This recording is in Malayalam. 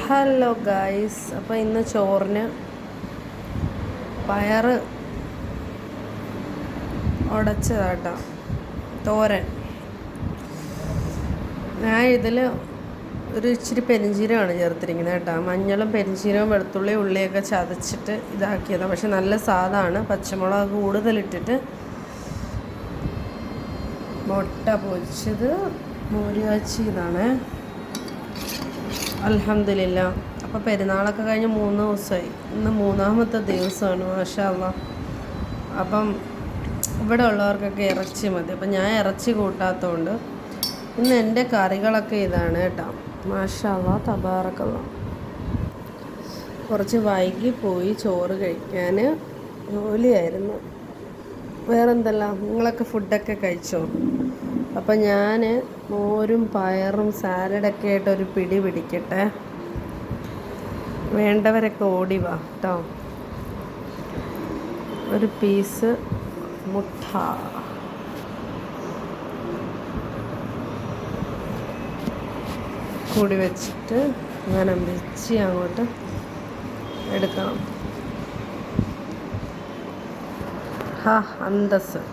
ഹലോ ഗായ്സ്, അപ്പോൾ ഇന്ന് ചോറിന് പയർ ഉടച്ചതാട്ടോ തോരൻ. ഞാൻ ഇതിൽ ഒരു ഇച്ചിരി പെരിഞ്ചീരകമാണ് ചേർത്തിരിക്കുന്നത് കേട്ടോ. മഞ്ഞളും പെരിഞ്ചീരകവും വെളുത്തുള്ളി ഉള്ളിയൊക്കെ ചതച്ചിട്ട് ഇതാക്കിയതാണ്. പക്ഷെ നല്ല സാധാണ്. പച്ചമുളക് കൂടുതലിട്ടിട്ട് മുട്ട പൊരിച്ചത് മോര് കാച്ചി ഇതാണ്. അൽഹംദുലില്ലാ. അപ്പോൾ പെരുന്നാളൊക്കെ കഴിഞ്ഞ് 3 ദിവസമായി. ഇന്ന് 3ാമത്തെ ദിവസമാണ്. മാഷാ അല്ലാഹ്. അപ്പം ഇവിടെ ഉള്ളവർക്കൊക്കെ ഇറച്ചി മതി. അപ്പം ഞാൻ ഇറച്ചി കൂട്ടാത്തതുകൊണ്ട് ഇന്ന് എൻ്റെ കറികളൊക്കെ ഇതാണ് കേട്ടോ. മാഷാ അല്ലാഹ്, തബാറക്കല്ലാഹ്. കുറച്ച് വൈകിപ്പോയി ചോറ് കഴിക്കാൻ. ജോലിയായിരുന്നു. വേറെന്തെല്ലാം, നിങ്ങളൊക്കെ ഫുഡൊക്കെ കഴിച്ചോ? അപ്പം ഞാൻ മോരും പയറും സാലഡൊക്കെ ആയിട്ട് ഒരു പിടി പിടിക്കട്ടെ. വേണ്ടവരൊക്കെ ഓടി വാ കേട്ടോ. ഒരു പീസ് മുട്ട, കൂടി വെച്ചിട്ട് അങ്ങനെ വെച്ച് അങ്ങോട്ട് എടുക്കണം. അന്തസ്.